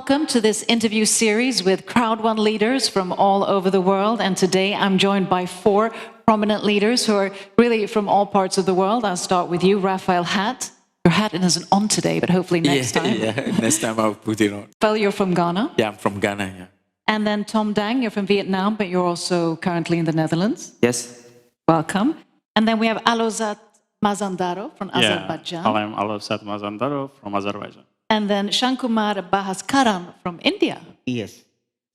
welcome to this interview series with Crowd1 leaders from all over the world. And today I'm joined by 4 prominent leaders who are really from all parts of the world. I'll start with you, Raphael Hat. Your hat isn't on today, but hopefully next time. Yeah, next time I'll put it on. Raphael, you're from Ghana. Yeah, I'm from Ghana, yeah. And then Tom Dang, you're from Vietnam, but you're also currently in the Netherlands. Yes. Welcome. And then we have Alozat Mazandaro from Azerbaijan. Yeah, I'm Alozat Mazandaro from Azerbaijan. And then Shankumar Bahaskaran from India. Yes.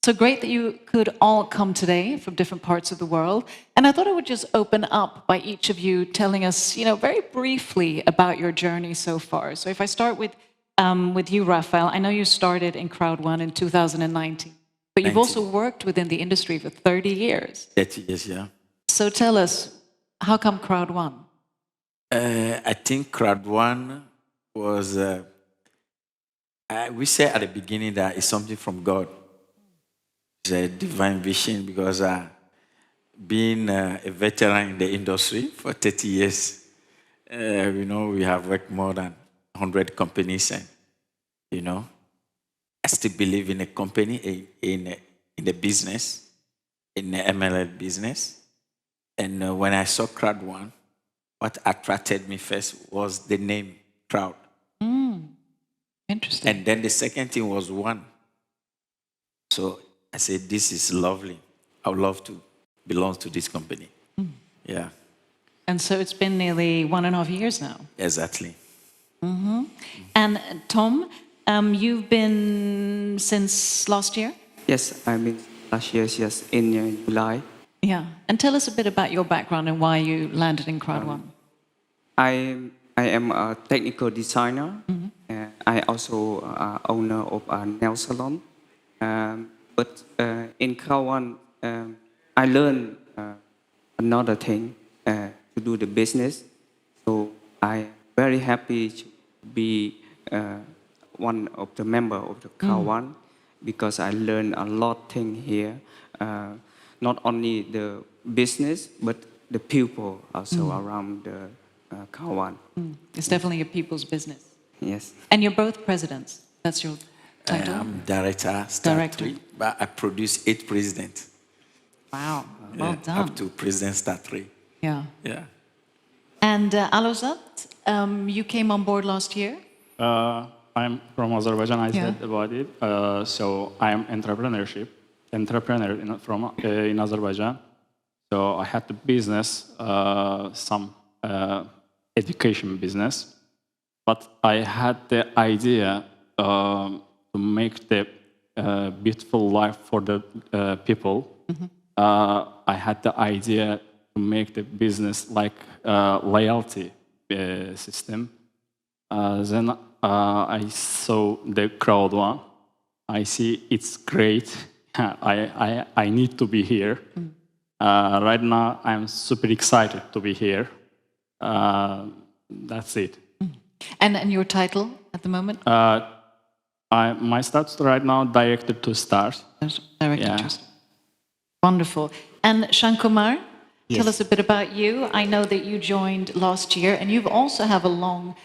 So great that you could all come today from different parts of the world. And I thought I would just open up by each of you telling us, very briefly about your journey so far. So if I start with you, Raphael, I know you started in Crowd1 in 2019, but you've also worked within the industry for 30 years. 30 years, yeah. So tell us, how come Crowd1? I think Crowd1 was, we say at the beginning that it's something from God. It's a divine vision because being a veteran in the industry for 30 years, we have worked more than 100 companies and, I still believe in a company, in the business, in the MLM business. And when I saw Crowd1, what attracted me first was the name Crowd. Interesting. And then the second thing was one. So I said, this is lovely. I would love to belong to this company. Yeah. And so it's been nearly 1.5 years now. Exactly. And Tom, you've been since last year? Yes, I mean last year, yes, in July. Yeah. And tell us a bit about your background and why you landed in Crowd1. I am a technical designer. I also owner of a nail salon. But in Crowd1, I learned another thing to do the business. So I'm very happy to be one of the member of the Crowd1 because I learned a lot thing here. Not only the business, but the people also around the Crowd1. It's definitely a people's business. Yes. And you're both presidents. That's your title? I'm director, Star 3, but I produce 8 presidents. Wow, well done. Up to President Star 3. Yeah. Yeah. And Alozat, you came on board last year? I'm from Azerbaijan, I said about it. So I'm entrepreneur in Azerbaijan. So I had the business, some education business. But I had the idea to make the beautiful life for the people. I had the idea to make the business like loyalty system. Then I saw the Crowd1. I see it's great. I need to be here. Right now, I'm super excited to be here. That's it. And your title at the moment? My status right now, director to stars. Director to stars. Wonderful. And Shankumar, tell us a bit about you. I know that you joined last year, and you also have a long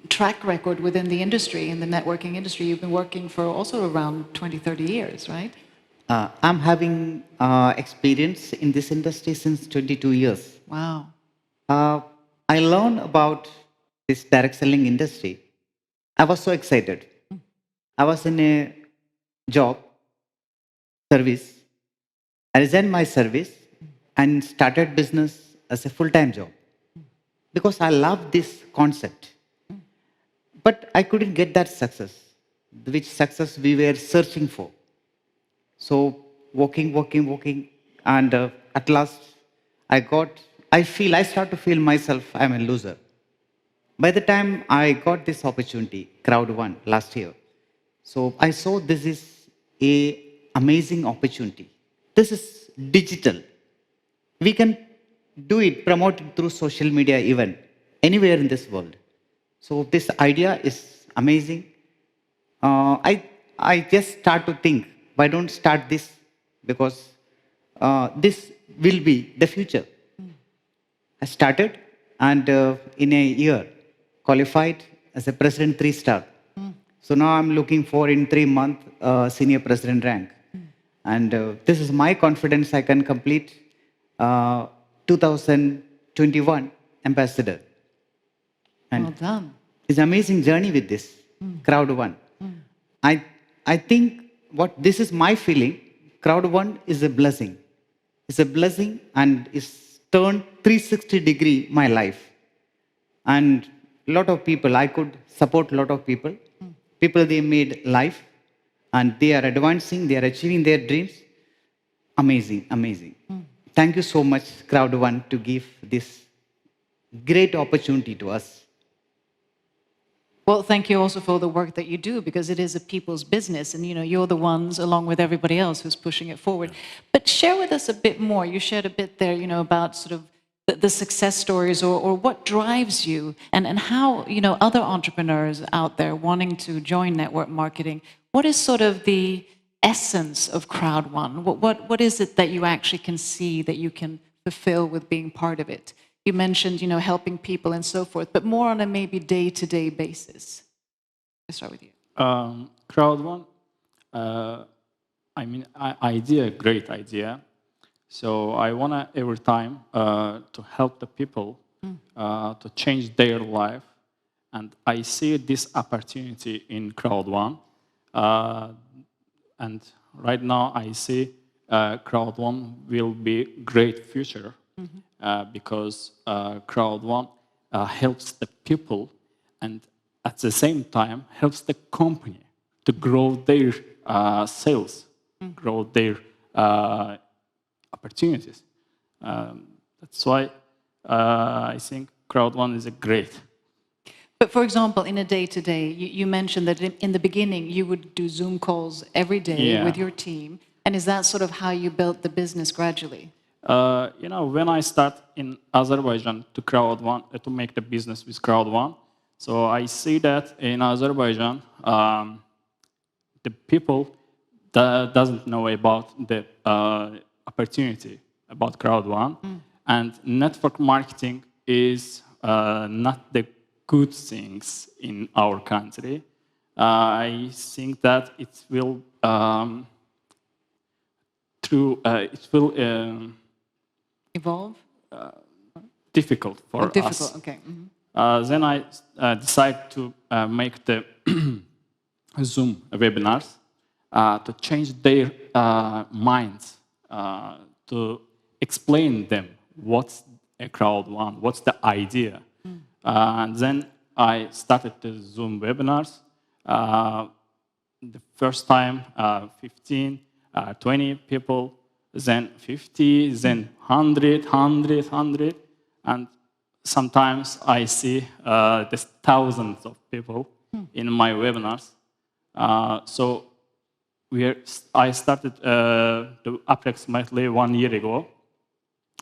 track record within the industry, in the networking industry. You've been working for also around 20, 30 years, right? I'm having experience in this industry since 22 years. Wow. I learned about this direct selling industry. I was so excited. I was in a job, service. I resigned my service and started business as a full-time job because I love this concept. But I couldn't get that success, which success we were searching for. So working, and at last I start to feel myself I'm a loser. By the time I got this opportunity, Crowd1 last year, so I saw this is an amazing opportunity. This is digital. We can do it, promote it through social media even, anywhere in this world. So this idea is amazing. I just start to think, why don't start this? Because this will be the future. I started and in a year, qualified as a President 3-star. So now I'm looking for in 3 months senior president rank. And this is my confidence I can complete 2021 ambassador. Well And done. it's an amazing journey with this Crowd1. I, I think what this is my feeling, Crowd1 is a blessing. It's a blessing and it's turned 360-degree my life. And a lot of people, I could support a lot of people. People they made life and they are advancing, they are achieving their dreams. Amazing, amazing. Thank you so much, Crowd1, to give this great opportunity to us. Well, thank you also for the work that you do, because it is a people's business, and you're the ones, along with everybody else, who's pushing it forward. But share with us a bit more. You shared a bit there, about sort of the success stories, or what drives you, and how other entrepreneurs out there wanting to join network marketing. What is sort of the essence of Crowd1? What is it that you actually can see that you can fulfill with being part of it? You mentioned, helping people and so forth, but more on a maybe day-to-day basis. Let's start with you. Crowd1, idea, great idea. So I want to every time to help the people to change their life. And I see this opportunity in Crowd1. And right now I see Crowd1 will be great future because Crowd1 helps the people and at the same time helps the company to grow their sales, grow their opportunities. That's why I think Crowd1 is a great. But for example, in a day-to-day, you mentioned that in the beginning you would do Zoom calls every day with your team. And is that sort of how you built the business gradually? When I start in Azerbaijan to Crowd1, to make the business with Crowd1, so I see that in Azerbaijan, the people that doesn't know about the opportunity about Crowd1, and network marketing is not the good things in our country. I think that it will Evolve? difficult for Difficult, us. okay. Then I decide to make the Zoom webinars to change their minds, to explain them what's a Crowd1, what's the idea. And then I started the Zoom webinars. The first time, 15, 20 people, then 50, then 100, and sometimes I see there's thousands of people in my webinars. So I started approximately 1 year ago.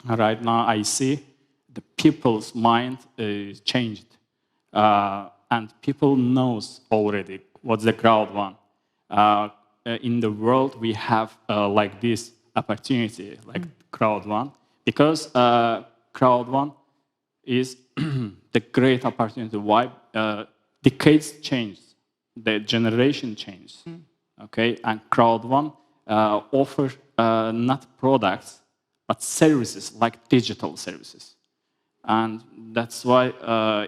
Right now I see the people's mind is changed. And people knows already what's the Crowd1. In the world, we have like this opportunity, like Crowd1, because Crowd1 is the great opportunity. Why? Decades change, the generation change, okay? And Crowd1 offer not products, but services, like digital services. And that's why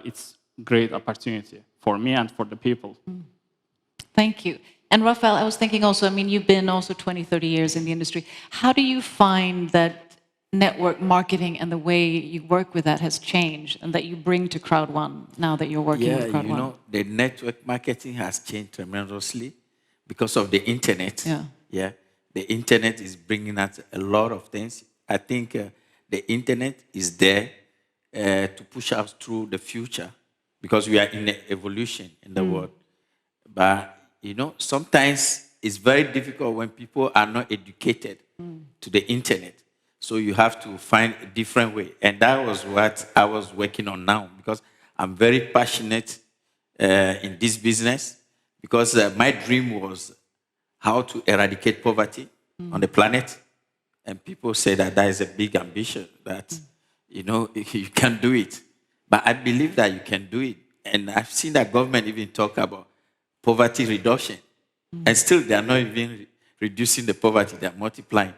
it's great opportunity for me and for the people. Thank you. And Rafael, I was thinking also, you've been also 20, 30 years in the industry. How do you find that network marketing and the way you work with that has changed and that you bring to Crowd1 now that you're working with Crowd1? The network marketing has changed tremendously because of the internet. Yeah. The internet is bringing out a lot of things. I think the internet is there to push us through the future because we are in an evolution in the world. But, sometimes it's very difficult when people are not educated to the internet. So you have to find a different way. And that was what I was working on now because I'm very passionate in this business because my dream was how to eradicate poverty on the planet. And people say that is a big ambition, that, you can do it. But I believe that you can do it. And I've seen that government even talk about poverty reduction. And still, they are not even reducing the poverty, they are multiplying.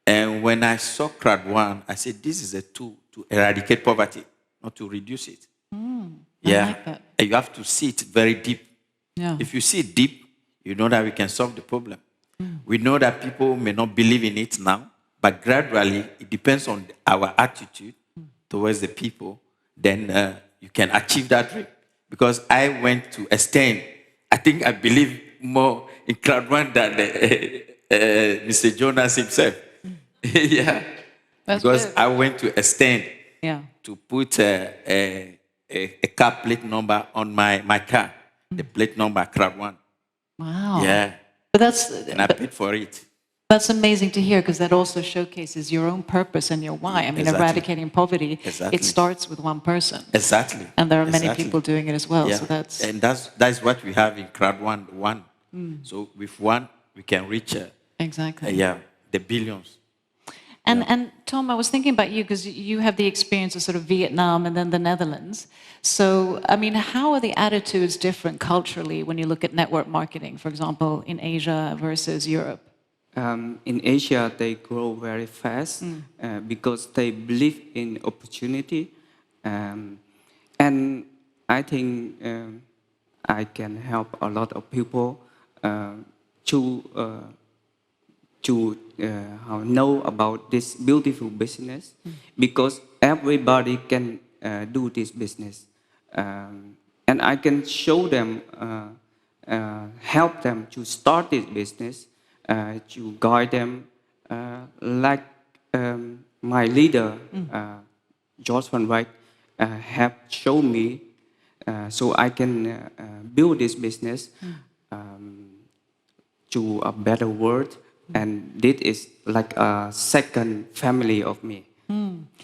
And when I saw Crowd1, I said, this is a tool to eradicate poverty, not to reduce it. I like that. And you have to see it very deep. Yeah. If you see it deep, you know that we can solve the problem. We know that people may not believe in it now, but gradually, it depends on our attitude towards the people, then you can achieve that dream. Because I went to extend, I think I believe more in Crowd1 than Mr. Jonas himself. Yeah. That's Because good. I went to extend Yeah. to put a car plate number on my car. The plate number, Crowd1. Wow. Yeah. But And I paid for it. that's amazing to hear because that also showcases your own purpose and your why. I mean, Exactly. eradicating poverty, Exactly. it starts with one person. Exactly. And there are many Exactly. people doing it as well. Yeah. So that's And that's what we have in Crowd1. So with one, we can reach exactly. the billions. And Tom, I was thinking about you because you have the experience of sort of Vietnam and then the Netherlands. So, I mean, how are the attitudes different culturally when you look at network marketing, for example, in Asia versus Europe? In Asia, they grow very fast because they believe in opportunity. And I think I can help a lot of people to know about this beautiful business because everybody can do this business. And I can show them, help them to start this business, to guide them like my leader, George Van Wijk, have shown me so I can build this business to a better world. And this is like a second family of me.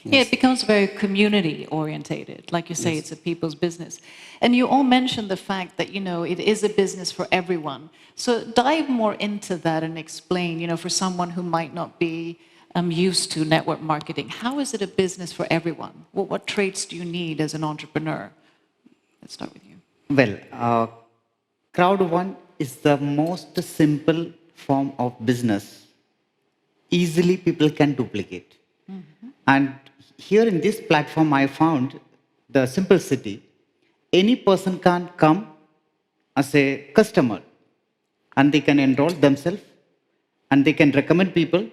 Yeah, it becomes very community orientated. Like you say, it's a people's business. And you all mentioned the fact that, you know, it is a business for everyone. So dive more into that and explain, you know, for someone who might not be used to network marketing, how is it a business for everyone? What traits do you need as an entrepreneur? Let's start with you. Well, Crowd1 is the most simple form of business. Easily people can duplicate. And here in this platform, I found the simplicity. Any person can come as a customer and they can enroll themselves and they can recommend people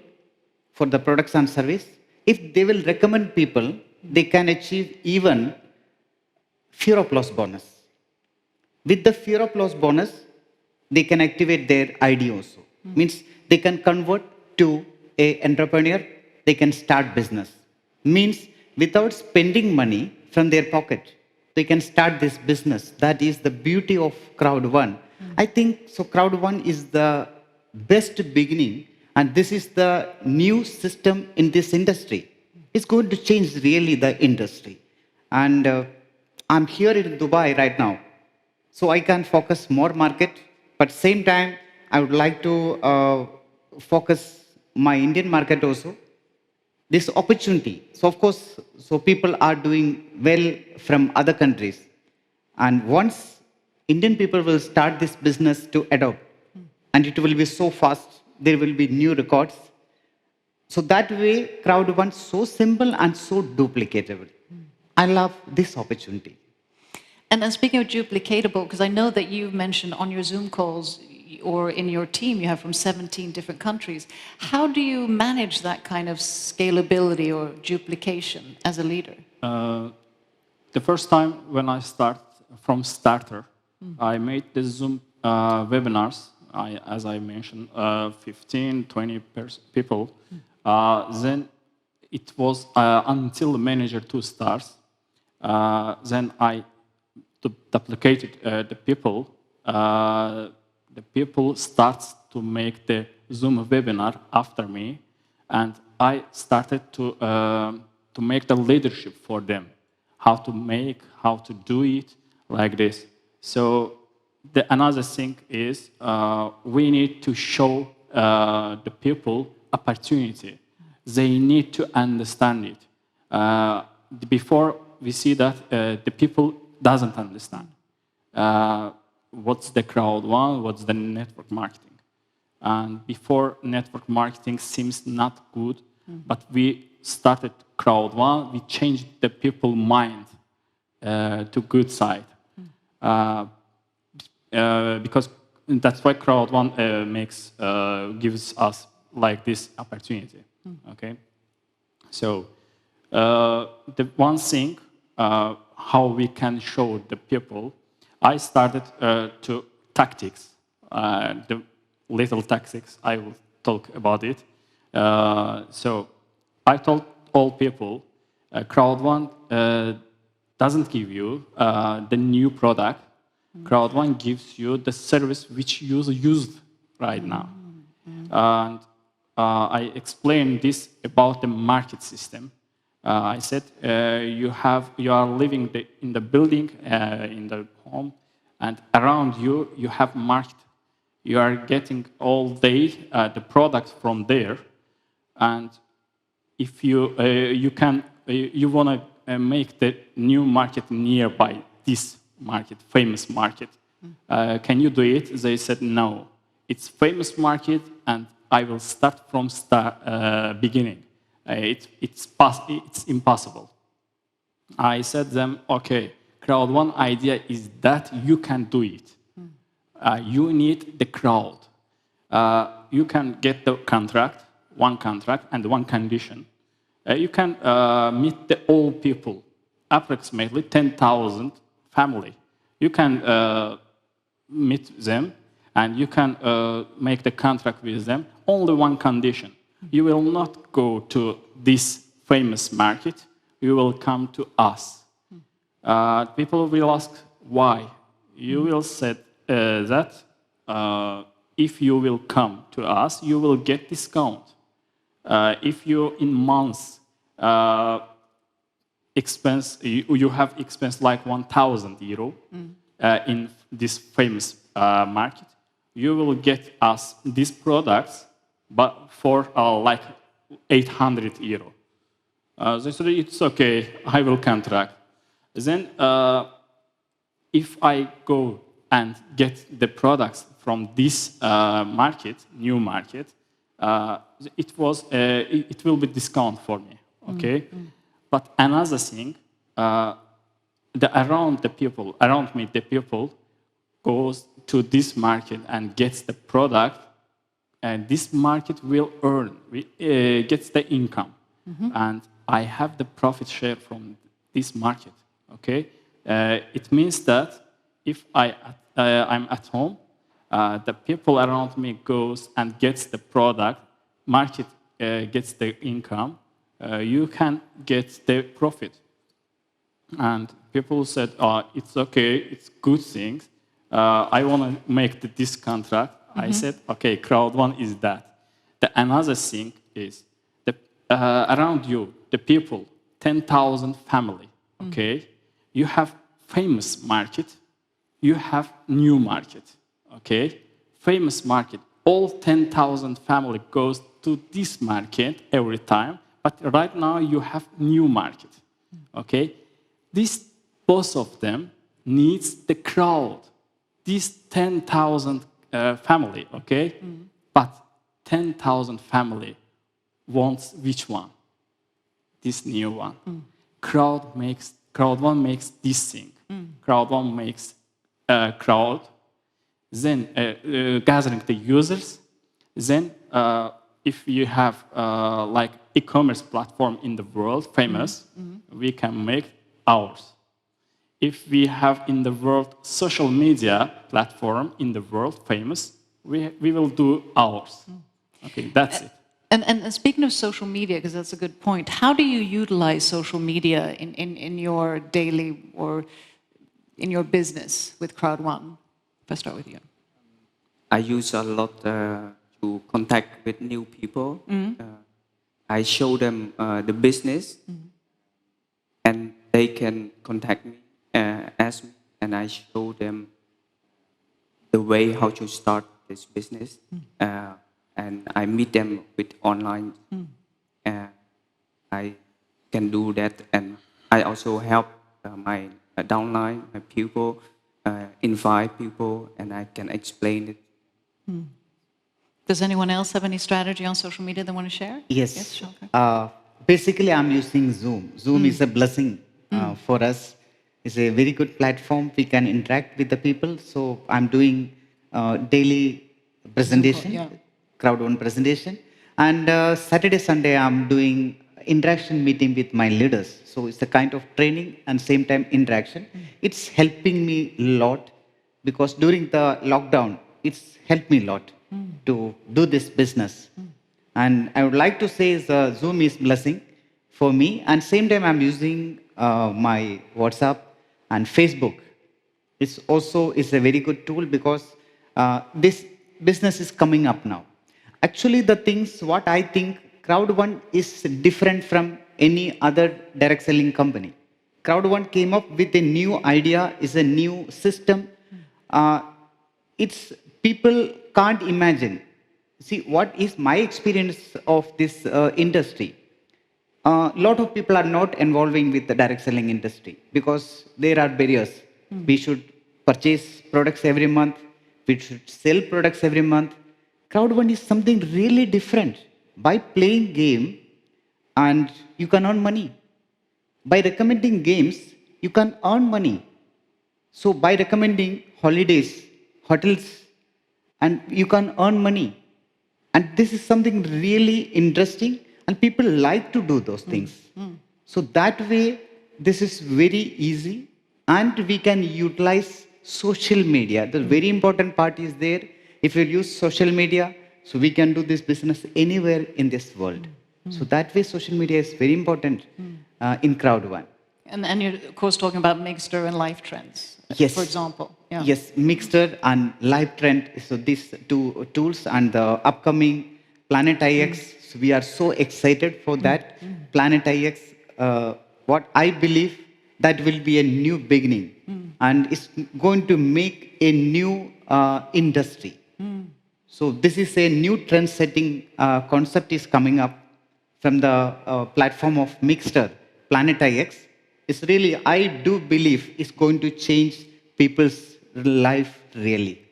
for the products and service. If they will recommend people, they can achieve even fear of loss bonus. With the fear of loss bonus, they can activate their ID also. Means they can convert to a entrepreneur, they can start business. Means without spending money from their pocket, they can start this business. That is the beauty of Crowd1. I think so Crowd1 is the best beginning and this is the new system in this industry. It's going to change really the industry. And I'm here in Dubai right now. So I can focus more market, but same time, I would like to focus my Indian market also. This opportunity. So of course, so people are doing well from other countries. And once Indian people will start this business to adopt, and it will be so fast, there will be new records. So that way, Crowd1 so simple and so duplicatable. I love this opportunity. And then speaking of duplicatable, because I know that you've mentioned on your Zoom calls or in your team, you have from 17 different countries. How do you manage that kind of scalability or duplication as a leader? The first time when I start from starter, I made the Zoom webinars, as I mentioned, 15, 20 people. Then it was until the manager 2 stars. Then I duplicated the people. The people start to make the Zoom webinar after me, and I started to make the leadership for them, how to do it like this. So another thing is we need to show the people opportunity. They need to understand it. Before we see that the people doesn't understand. what's the Crowd1, what's the network marketing. And before, network marketing seems not good, but we started Crowd1, we changed the people mind to good side. Because that's why Crowd1 gives us like this opportunity. Okay, so the one thing how we can show the people, I started to tactics, the little tactics. I will talk about it. So I told all people, Crowd1 doesn't give you the new product. Crowd1 gives you the service which you used right now. And I explained this about the market system. I said you are living in the building, in the home, and around you you have market. You are getting all day the product from there, and if you you want to make the new market nearby this market, famous market, can you do it? They said no. It's famous market, and I will start from beginning. It's impossible. I said them, okay, Crowd1 idea is that you can do it. You need the crowd. You can get the contract, one contract and one condition. You can meet the old people, approximately 10,000 family. You can meet them and you can make the contract with them. Only one condition. You will not go to this famous market. You will come to us. People will ask why. You will say that if you will come to us, you will get discount. If you in months expense, you have expense like €1,000 in this famous market, you will get us these products, but for like €800. They said, it's okay, I will contract. Then if I go and get the products from this market, new market, it will be discount for me, okay? But another thing, around me, the people goes to this market and gets the product, and this market will gets the income, and I have the profit share from this market, okay? It means that if I'm at home, the people around me goes and gets the product, market gets the income, you can get the profit. And people said, it's okay, it's good things. I want to make this contract. I said, okay, Crowd1 is that. Another thing is, around you, the people, 10,000 family, okay? You have famous market, you have new market, okay? Famous market, all 10,000 family goes to this market every time, but right now you have new market, okay? Both of them needs the crowd. These 10,000 family, okay? But 10,000 family wants which one? This new one. Crowd1 makes this thing. Crowd1 makes crowd, then gathering the users. Then if you have like e-commerce platform in the world famous, we can make ours. If we have in the world social media platform in the world famous, we will do ours. Okay, that's it. And speaking of social media, because that's a good point, how do you utilize social media in your daily or in your business with Crowd1? If I start with you. I use a lot to contact with new people. I show them the business, and they can contact me, ask me, and I show them the way how to start this business. And I meet them with online. I can do that, and I also help my downline, my people, invite people and I can explain it. Does anyone else have any strategy on social media they want to share? Yes. Sure. Okay. Basically, I'm using Zoom. Zoom is a blessing for us. It's a very good platform. We can interact with the people. So I'm doing daily presentation, yeah. Crowd1 presentation. And Saturday, Sunday, I'm doing interaction meeting with my leaders. So it's a kind of training and same time interaction. It's helping me a lot because during the lockdown, it's helped me a lot to do this business. And I would like to say Zoom is blessing for me. And same time, I'm using my WhatsApp and Facebook. It's also is a very good tool because this business is coming up now. Actually, the things what I think Crowd1 is different from any other direct selling company. Crowd1 came up with a new idea, is a new system. It's people can't imagine. See, what is my experience of this industry? A lot of people are not involving with the direct selling industry because there are barriers. We should purchase products every month. We should sell products every month. Crowd1 is something really different. By playing game, and you can earn money. By recommending games, you can earn money. So by recommending holidays, hotels, and you can earn money. And this is something really interesting, and people like to do those things. So that way, this is very easy, and we can utilize social media. The very important part is there. If you use social media, so we can do this business anywhere in this world. So that way, social media is very important in Crowd1. And you're, of course, talking about Mixter and Life Trends, Yes. for example. Yeah. Yes, Mixter and Live Trend. So these two tools and the upcoming Planet IX. So we are so excited for that. Planet IX, what I believe that will be a new beginning, and it's going to make a new industry. So this is a new trend-setting concept is coming up from the platform of Mixter, Planet IX. It's really, I do believe it's going to change people's life really.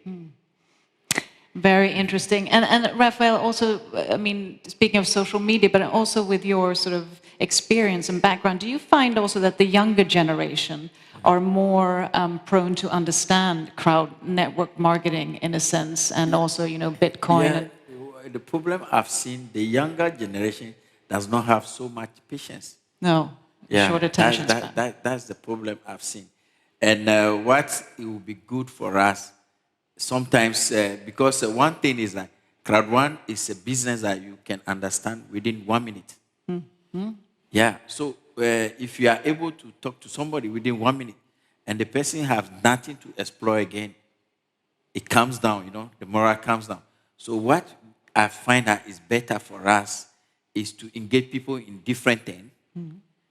Very interesting. And Raphael, also, I mean, speaking of social media, but also with your sort of experience and background, do you find also that the younger generation are more prone to understand crowd network marketing in a sense, and also, you know, Bitcoin? Yeah, And, the problem I've seen, the younger generation does not have so much patience. no, short attention span. That's the problem I've seen. And what it will be good for us, sometimes, because one thing is that Crowd1 is a business that you can understand within 1 minute. Yeah, so if you are able to talk to somebody within 1 minute and the person has nothing to explore again, it comes down, you know, the morale comes down. So what I find that is better for us is to engage people in different things.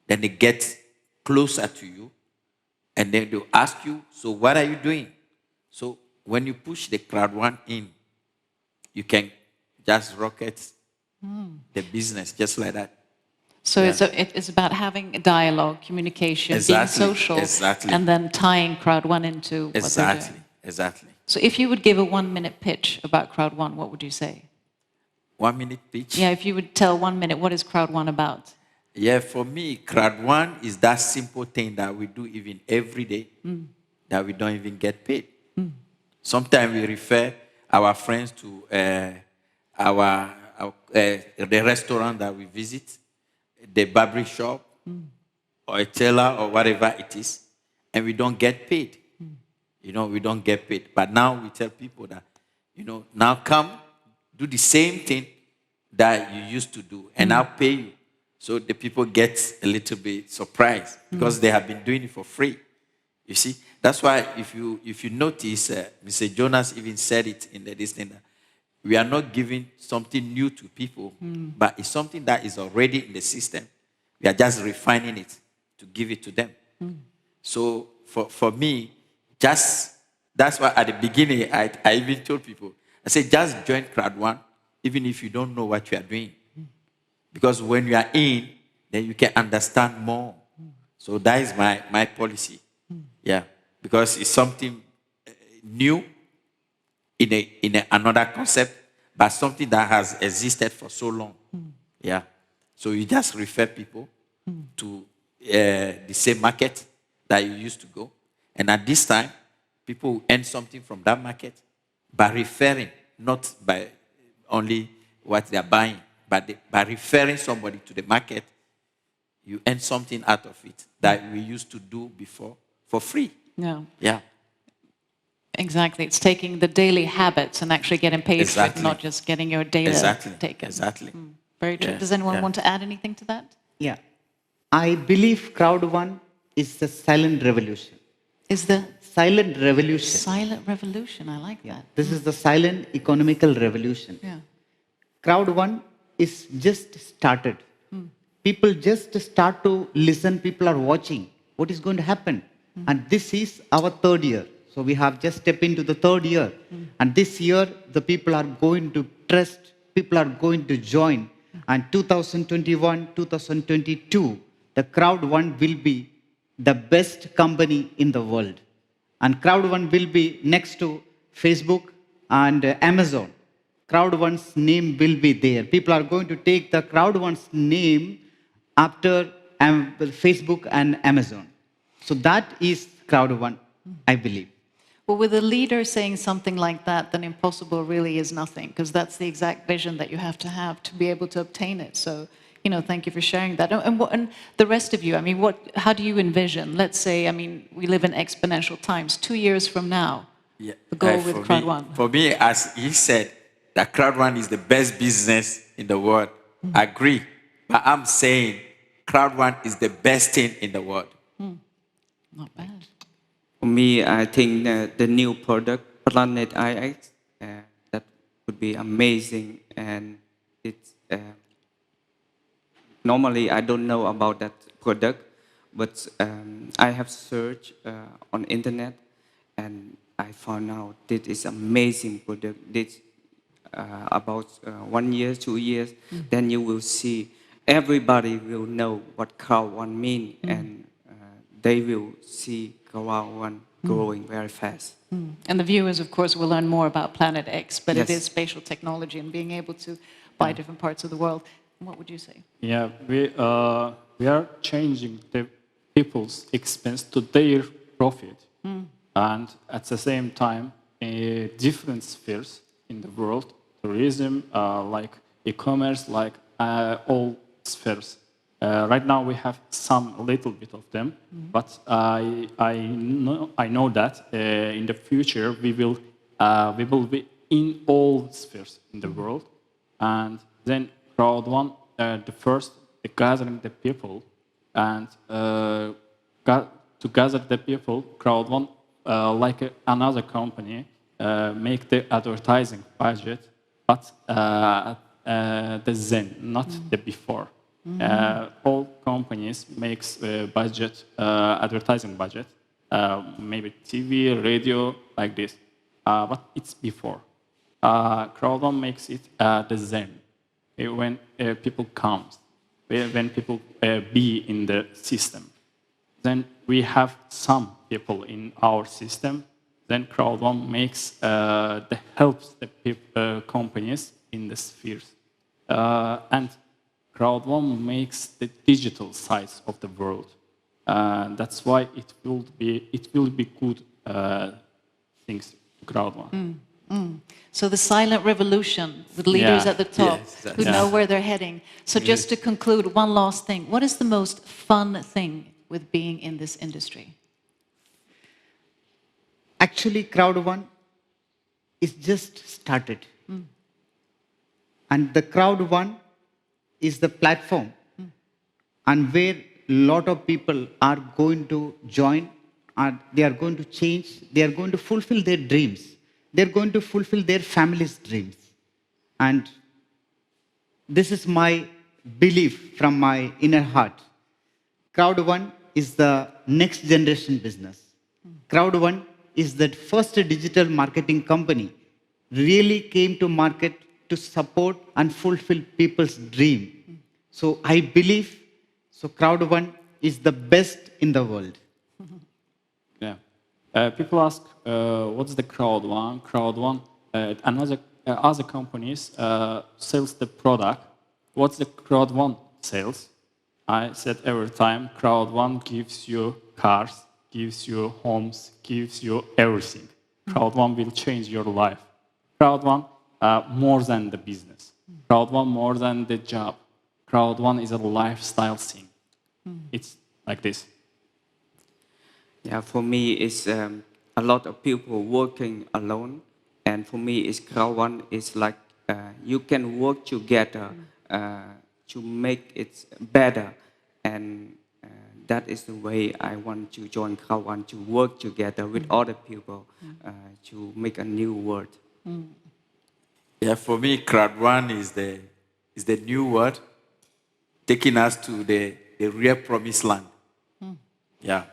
Then they get closer to you, and then they'll ask you, so what are you doing? So when you push the Crowd1 in, you can just rocket the business just like that. So Yeah. it's about having a dialogue, communication, Exactly, being social, exactly. and then tying Crowd1 into what they're doing. Exactly. So if you would give a 1-minute pitch about Crowd1, what would you say? 1 minute pitch. Yeah, if you would tell 1 minute, what is Crowd1 about? Yeah, for me, Crowd1 is that simple thing that we do even every day that we don't even get paid. Sometimes we refer our friends to the restaurant that we visit, the barber shop, or a tailor, or whatever it is, and we don't get paid. You know, we don't get paid. But now we tell people that, you know, now come, do the same thing that you used to do, and I'll pay you. So the people get a little bit surprised because they have been doing it for free. You see, that's why if you notice, Mr. Jonas even said it in the listening that we are not giving something new to people, but it's something that is already in the system. We are just refining it to give it to them. So for me, that's why at the beginning I even told people, I said, just join Crowd1, even if you don't know what you are doing. Because when you are in, then you can understand more. So that is my policy. Yeah. Because it's something new another concept, but something that has existed for so long. Yeah. So you just refer people to the same market that you used to go. And at this time, people will earn something from that market by referring, not by only what they are buying, but by referring somebody to the market, you earn something out of it that we used to do before for free. Yeah. Yeah. Exactly. It's taking the daily habits and actually getting paid for it, Exactly. not just getting your data Exactly. taken. Exactly. Very true. Yeah, Does anyone yeah. want to add anything to that? Yeah. I believe Crowd1 is the silent revolution. Is the Silent revolution. silent revolution? I like Yeah. that. This is the silent economical revolution. Yeah. Crowd1 is just started. People just start to listen. People are watching what is going to happen. And this is our third year. So we have just stepped into the third year. And this year, the people are going to trust. People are going to join. And 2021, 2022, the Crowd1 will be the best company in the world. And Crowd1 will be next to Facebook and Amazon. Crowd1's name will be there. People are going to take the Crowd1's name after Facebook and Amazon. So that is Crowd1, I believe. Well, with a leader saying something like that, then impossible really is nothing, because that's the exact vision that you have to be able to obtain it. So, thank you for sharing that. And the rest of you, I mean, how do you envision? Let's say, I mean, we live in exponential times. 2 years from now, Yeah. the goal with Crowd1. For me, as he said, that Crowd1 is the best business in the world. I agree. But I'm saying Crowd1 is the best thing in the world. Not bad. For me, I think the new product, Planet IX, that would be amazing. And it's normally I don't know about that product, but I have searched on internet, and I found out this is amazing product. This about 1 year, 2 years, then you will see everybody will know what Crowd1 means, and they will see Crowd1 growing very fast. And the viewers, of course, will learn more about Planet X, but it Yes. is spatial technology and being able to buy different parts of the world. What would you say? Yeah, we are changing the people's expense to their profit, and at the same time, different spheres in the world, tourism, like e-commerce, like all spheres. Right now, we have a little bit of them, but I know that in the future we will be in all spheres in the world, and then Crowd1, gathering the people, and to gather the people, Crowd1, like another company, make the advertising budget, but the then, not the before. All companies makes budget, advertising budget, maybe TV, radio, like this, but it's before. Crowd1 makes it the then. When people come, when people be in the system. Then we have some people in our system. Then Crowd1 helps the companies in the spheres. And Crowd1 makes the digital sides of the world. That's why it will be good things to Crowd1. So the silent revolution, with leaders Yeah. at the top Yes, who know where they're heading. So just to conclude, one last thing. What is the most fun thing with being in this industry? Actually, Crowd1 is just started. And the Crowd1 is the platform and where a lot of people are going to join, and they are going to change, they are going to fulfill their dreams. They're going to fulfill their family's dreams. And this is my belief from my inner heart. Crowd1 is the next generation business. Crowd1 is the first digital marketing company really came to market to support and fulfill people's dream. So I believe Crowd1 is the best in the world. Yeah. People ask, what's the Crowd1? Crowd1, another other companies sells the product. What's the Crowd1 sales? I said every time, Crowd1 gives you cars, gives you homes, gives you everything. Crowd1 will change your life. Crowd1 more than the business. Crowd1 more than the job. Crowd1 is a lifestyle thing. It's like this. Yeah, for me, it's a lot of people working alone, and for me, it's Crowd1 is like you can work together to make it better, and that is the way I want to join Crowd1 to work together with other people to make a new world. Yeah, for me, Crowd1 is the new word taking us to the real promised land. Yeah.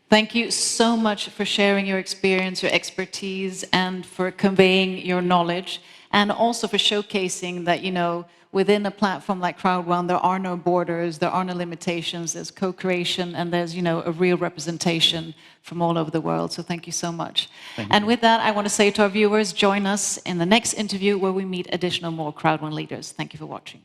Thank you so much for sharing your experience, your expertise, and for conveying your knowledge, and also for showcasing that, you know, within a platform like Crowd1, there are no borders, there are no limitations, there's co-creation, and there's, you know, a real representation from all over the world. So thank you so much. And with that, I want to say to our viewers, join us in the next interview where we meet additional more Crowd1 leaders. Thank you for watching.